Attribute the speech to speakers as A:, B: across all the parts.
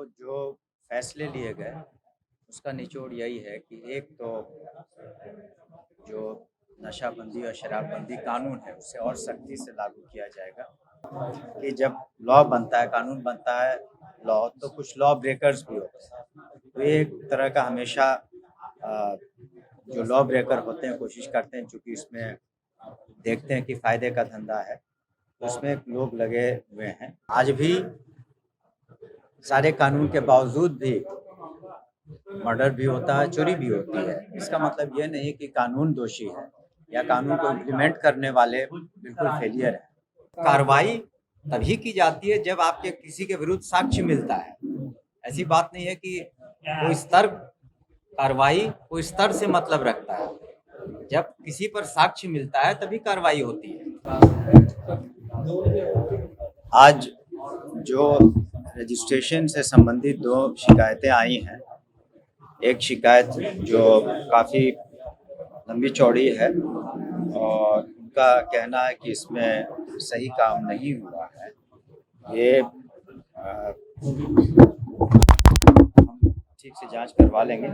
A: जो फैसले लिए गए उसका निचोड़ यही है कि एक तो जो नशाबंदी और शराबबंदी कानून है उसे और सख्ती से लागू किया जाएगा कि जब लॉ बनता है, कानून बनता है लॉ, तो कुछ लॉ ब्रेकर्स भी होते हैं। तो ये एक तरह का हमेशा जो लॉ ब्रेकर होते हैं कोशिश करते हैं, चूँकि इसमें देखते हैं कि फ़ायदे का धंधा है, तो उसमें लोग लगे हुए हैं। आज भी सारे कानून के बावजूद भी मर्डर भी होता है, चोरी भी होती है। इसका मतलब ये नहीं कि कानून दोषी है या कानून को इम्प्लीमेंट करने वाले बिल्कुल फेलियर है। कार्रवाई तभी की जाती है जब आपके किसी के विरुद्ध साक्ष्य मिलता है। ऐसी बात नहीं है कि कोई स्तर कार्रवाई कोई स्तर से मतलब रखता है। जब किसी पर साक्ष्य मिलता है तभी कार्रवाई होती है। आज जो रजिस्ट्रेशन से संबंधित 2 शिकायतें आई हैं। एक शिकायत जो काफ़ी लंबी चौड़ी है और उनका कहना है कि इसमें सही काम नहीं हुआ है। ये हम ठीक से जांच करवा लेंगे।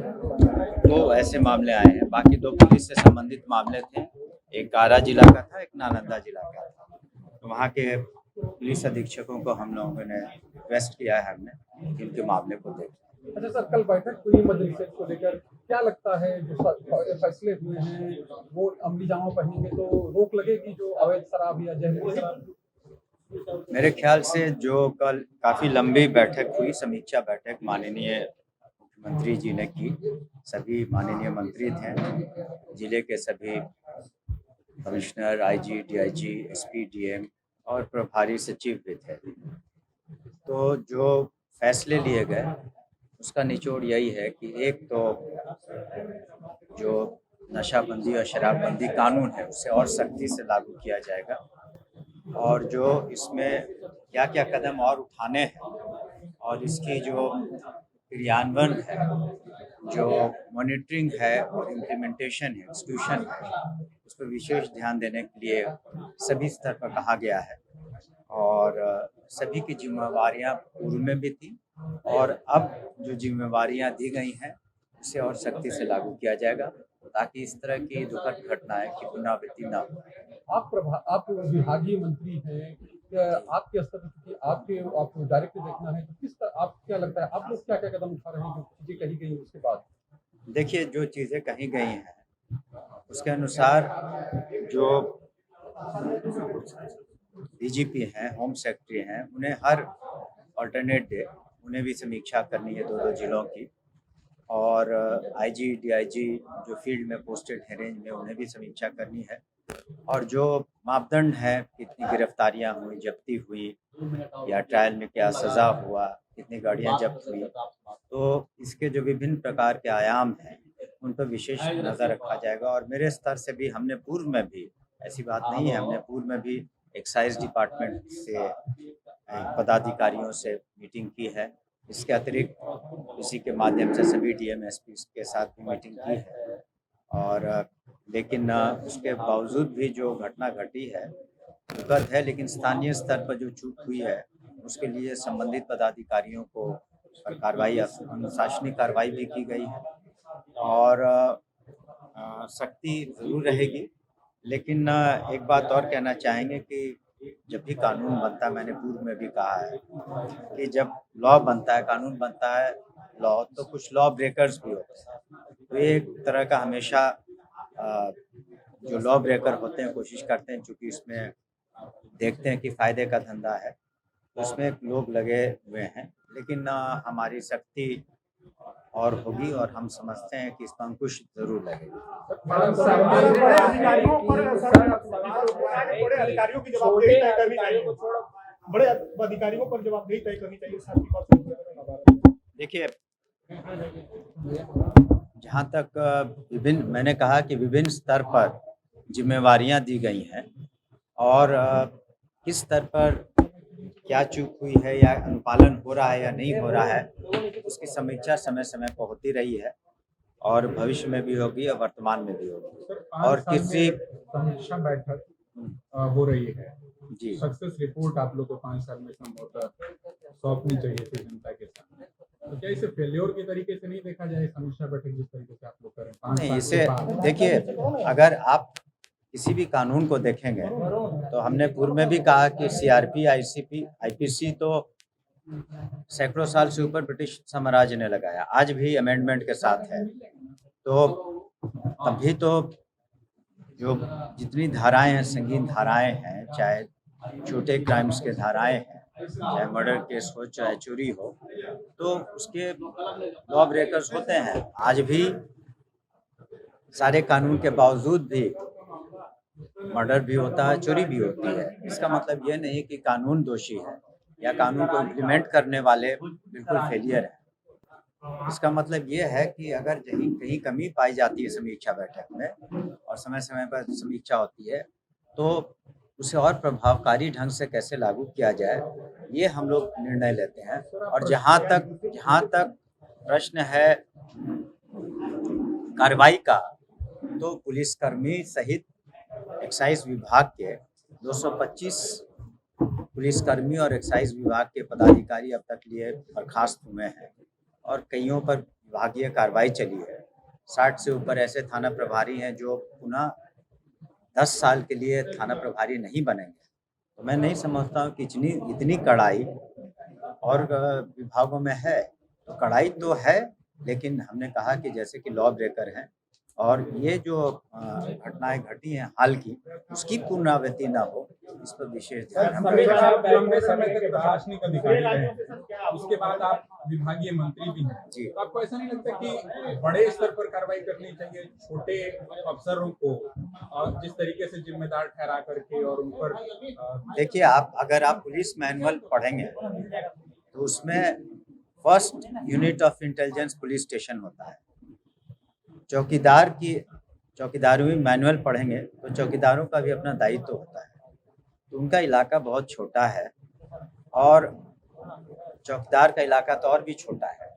A: 2 ऐसे मामले आए हैं, बाकी 2 पुलिस से संबंधित मामले थे। एक कारा जिला का था, एक नालंदा जिला का था। तो वहाँ के पुलिस अधीक्षकों को हम लोगों ने रिक्वेस्ट किया है हमने कि इनके मामले को देखें।
B: अच्छा सर, कल बैठक हुई मद्रेसे को लेकर, क्या लगता है जो फैसले हुए हैं वो अमली जामा पहनेंगे तो रोक लगेगी जो अवैध शराब या जहरीली शराब?
A: मेरे ख्याल से जो कल काफ़ी लंबी बैठक हुई, समीक्षा बैठक माननीय मुख्यमंत्री जी ने की। सभी माननीय मंत्री थे, जिले के सभी commissioner, IG, DIG, SP, DM और प्रभारी सचिव भी थे। तो जो फैसले लिए गए उसका निचोड़ यही है कि एक तो जो नशाबंदी और शराबबंदी कानून है उसे और सख्ती से लागू किया जाएगा और जो इसमें क्या-क्या कदम और उठाने हैं और इसकी जो क्रियान्वयन है, जो मॉनिटरिंग है और इम्प्लीमेंटेशन है, एक्जीक्यूशन है, उस पर विशेष ध्यान देने के लिए सभी स्तर पर कहा गया है। और सभी की जिम्मेवारियां पूर्व में भी थी और अब जो जिम्मेवारियां दी गई हैं उसे और सख्ती से लागू किया जाएगा ताकि इस तरह की दुखद घटनाएं की पुनरावृत्ति न हो।
B: आप विभागीय मंत्री हैं, आपके स्तर पर आपको डायरेक्ट देखना है, तो किस तरह आप क्या लगता है आप लोग क्या क्या कदम उठा रहे हैं जो चीजें कही गई उसके बाद?
A: देखिए, जो चीज़ें कही गई हैं उसके अनुसार जो डीजीपी हैं, होम सेक्रेटरी हैं, उन्हें हर अल्टरनेट डे उन्हें भी समीक्षा करनी है 2-2 जिलों की और आईजी, डीआईजी जो फील्ड में पोस्टेड हैं रेंज में उन्हें भी समीक्षा करनी है और जो मापदंड हैं, कितनी गिरफ्तारियां हुई, जब्ती हुई या ट्रायल में क्या सज़ा हुआ, कितनी गाड़ियां जब्त हुई, तो इसके जो विभिन्न प्रकार के आयाम हैं उन पर विशेष नज़र रखा जाएगा। और मेरे स्तर से भी हमने पूर्व में भी, ऐसी बात नहीं है, हमने पूर्व में भी एक्साइज डिपार्टमेंट से पदाधिकारियों से मीटिंग की है। इसके अतिरिक्त इसी के माध्यम से सभी डीएम एसपी के साथ भी मीटिंग की है और लेकिन उसके बावजूद भी जो घटना घटी है दुखद है, लेकिन स्थानीय स्तर पर जो चूक हुई है उसके लिए संबंधित पदाधिकारियों को पर कार्रवाई, अनुशासनिक कार्रवाई भी की गई है और सख्ती ज़रूर रहेगी। लेकिन एक बात और कहना चाहेंगे कि जब भी कानून बनता है, मैंने पूर्व में भी कहा है कि जब लॉ बनता है, कानून बनता है लॉ, तो कुछ लॉ ब्रेकर्स भी होते हैं। तो ये एक तरह का हमेशा जो लॉ ब्रेकर होते हैं कोशिश करते हैं, चूँकि इसमें देखते हैं कि फ़ायदे का धंधा है, तो उसमें लोग लगे हुए हैं। लेकिन हमारी सख्ती और होगी और हम समझते हैं कि इसका अंकुश ज़रूर लगेगा।
B: बड़े अधिकारियों पर जवाबदेही तय करनी चाहिए।
A: देखिए, जहाँ तक मैंने कहा कि विभिन्न स्तर पर जिम्मेवारियाँ दी गई हैं और किस स्तर पर क्या चूक हुई है या अनुपालन हो रहा है या नहीं हो रहा है, उसकी समीक्षा समय-समय पर होती रही है और भविष्य में भी होगी और वर्तमान में भी होगी। और किसी
B: समीक्षा बैठक हो रही है
A: जी,
B: सक्सेस रिपोर्ट आप लोग को 5 साल में संभवतः सौंपनी चाहिए थी जनता के सामने। क्या इसे फेल्योर के तरीके से नहीं देखा जाए समीक्षा बैठक जिस तरीके से आप लोग करें 5
A: नहीं,
B: साल
A: इसे
B: के बाद?
A: देखिए, अगर आप किसी भी कानून को देखेंगे तो हमने पूर्व में भी कहा कि सीआरपी, आईसीपी, आईपीसी तो सैकड़ों साल से ऊपर ब्रिटिश साम्राज्य ने लगाया, आज भी अमेंडमेंट के साथ है। तो तभी तो जो जितनी धाराएं हैं, संगीन धाराएं हैं, चाहे छोटे क्राइम्स के धाराएं हैं, चाहे मर्डर केस हो, चाहे चोरी हो, तो उसके लॉ ब्रेकर्स होते हैं। आज भी सारे कानून के बावजूद भी मर्डर भी होता है, चोरी भी होती है। इसका मतलब ये नहीं कि कानून दोषी है या कानून को इम्प्लीमेंट करने वाले बिल्कुल फेलियर है। इसका मतलब ये है कि अगर कहीं कहीं कमी पाई जाती है समीक्षा बैठक में और समय समय पर समीक्षा होती है, तो उसे और प्रभावकारी ढंग से कैसे लागू किया जाए, ये हम लोग निर्णय लेते हैं। और जहाँ तक प्रश्न है कार्रवाई का, तो पुलिसकर्मी सहित एक्साइज विभाग के 225 पुलिसकर्मी और एक्साइज विभाग के पदाधिकारी अब तक लिए बर्खास्त हुए हैं और कईयों पर विभागीय कार्रवाई चली है। 60 से ऊपर ऐसे थाना प्रभारी हैं जो पुनः 10 साल के लिए थाना प्रभारी नहीं बनेंगे। तो मैं नहीं समझता हूँ कि इतनी कड़ाई और विभागों में है। तो कड़ाई तो है, लेकिन हमने कहा कि जैसे कि लॉ ब्रेकर हैं और ये जो घटनाएं घटी हैं हाल की, उसकी पुनरावृत्ति ना हो, इस पर विशेष ध्यान हम
B: समीक्षा आप लंबे समय तक प्रशासनिक अधिकारी रहे हैं, उसके बाद आप विभागीय मंत्री भी हैं।
A: जी।
B: तो आपको ऐसा नहीं लगता कि बड़े स्तर पर कार्रवाई करनी चाहिए छोटे अफसरों को और जिस तरीके से जिम्मेदार ठहरा करके और उन पर
A: देखिए, अगर आप पुलिस मैनुअल पढ़ेंगे तो उसमें first unit of intelligence police station होता है। चौकीदारों मैनुअल पढ़ेंगे तो चौकीदारों का भी अपना दायित्व होता है। तो उनका इलाका बहुत छोटा है और चौकीदार का इलाका तो और भी छोटा है।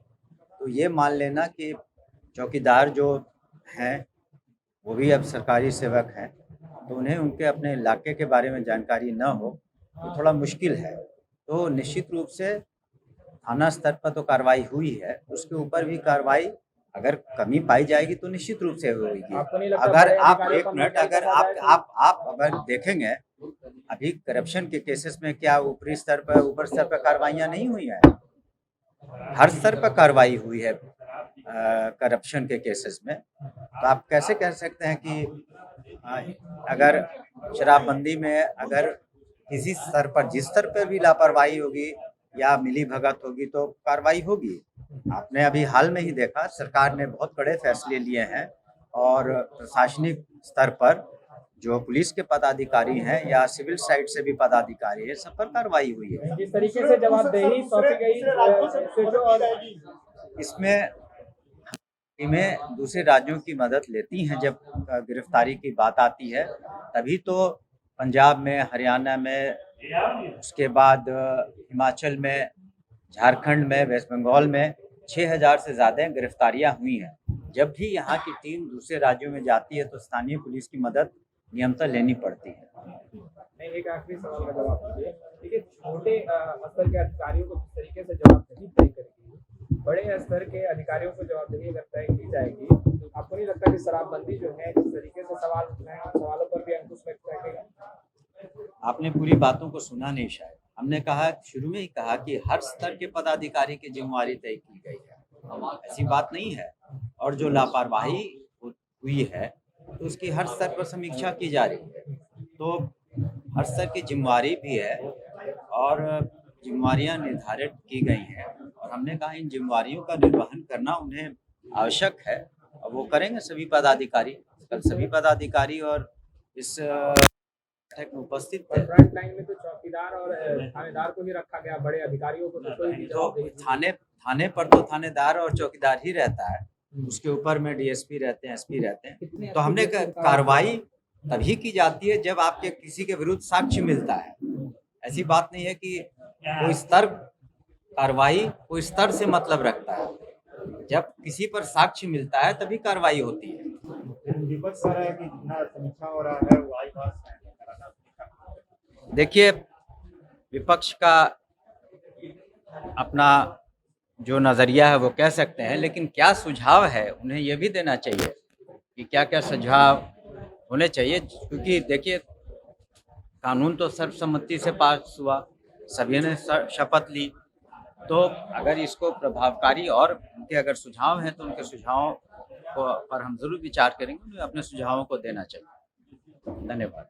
A: तो ये मान लेना कि चौकीदार जो हैं वो भी अब सरकारी सेवक हैं, तो उन्हें उनके अपने इलाके के बारे में जानकारी न हो तो थोड़ा मुश्किल है। तो निश्चित रूप से थाना स्तर पर तो कार्रवाई हुई है, उसके ऊपर भी कार्रवाई अगर कमी पाई जाएगी तो निश्चित रूप से होगी। अगर आप एक मिनट, अगर आप अगर देखेंगे अभी करप्शन के केसेस में क्या ऊपर स्तर पर कार्रवाइयाँ नहीं हुई हैं? हर स्तर पर कार्रवाई हुई है करप्शन के केसेस में। तो आप कैसे कह सकते हैं कि अगर शराबबंदी में अगर किसी स्तर पर, जिस स्तर पर भी लापरवाही होगी या मिली भगत होगी तो कार्रवाई होगी। आपने अभी हाल में ही देखा, सरकार ने बहुत बड़े फैसले लिए हैं और प्रशासनिक स्तर पर जो पुलिस के पदाधिकारी हैं या सिविल साइड से भी पदाधिकारी है, सब पर कार्रवाई हुई है।
B: जिस तरीके से जवाबदेही सौंपी गई
A: इसमें टीमें दूसरे राज्यों की मदद लेती हैं जब गिरफ्तारी की बात आती है, तभी तो पंजाब में, हरियाणा में, उसके बाद हिमाचल में, झारखंड में, वेस्ट बंगाल में 6000 से ज़्यादा गिरफ्तारियां हुई हैं। जब भी यहाँ की टीम दूसरे राज्यों में जाती है तो स्थानीय पुलिस की मदद नियमतः लेनी पड़ती है।
B: एक आखिरी सवाल का जवाब दीजिए। देखिए, छोटे स्तर के अधिकारियों को जिस तरीके से जवाबदेही तय करेगी, बड़े स्तर के अधिकारियों को जवाबदेही अगर तय की जाएगी, आपको नहीं लगता कि शराबबंदी जो है जिस तरीके से सवाल उठ रहे हैं, सवालों पर भी अंकुश लग सकेगा?
A: आपने पूरी बातों को सुना नहीं शायद। हमने कहा, शुरू में ही कहा कि हर स्तर के पदाधिकारी की जिम्मेवारी तय की गई है, ऐसी बात नहीं है। और जो लापरवाही हुई है तो उसकी हर स्तर पर समीक्षा की जा रही है। तो हर स्तर की जिम्मेवारी भी है और जिम्मेवारियां निर्धारित की गई हैं और हमने कहा इन जिम्मेवारियों का निर्वहन करना उन्हें आवश्यक है और वो करेंगे सभी पदाधिकारी। कल सभी पदाधिकारी और इस बैठक में उपस्थित थे।
B: फ्रंट लाइन में तो चौकीदार और थानेदार को ही रखा गया, बड़े अधिकारियों को तो कोई भी
A: तो थाने पर तो थानेदार और चौकीदार ही रहता है, उसके ऊपर में डीएसपी रहते हैं, एसपी रहते हैं। तो हमने कार्रवाई तभी की जाती है जब आपके किसी के विरुद्ध साक्ष्य मिलता है। ऐसी बात नहीं है कि कोई स्तर से मतलब रखता है। जब किसी पर साक्ष्य मिलता है तभी कार्रवाई होती है।
C: विपक्ष कह रहा है कि जितना समीक्षा हो रहा है वो आई बात है।
A: देखिए, विपक्ष का अपना जो नज़रिया है वो कह सकते हैं, लेकिन क्या सुझाव है उन्हें ये भी देना चाहिए कि क्या-क्या सुझाव होने चाहिए, क्योंकि देखिए कानून तो सर्वसम्मति से पास हुआ, सभी ने शपथ ली, तो अगर इसको प्रभावकारी और उनके अगर सुझाव हैं तो उनके सुझावों को पर हम ज़रूर विचार करेंगे, उन्हें अपने सुझावों को देना चाहिए। धन्यवाद।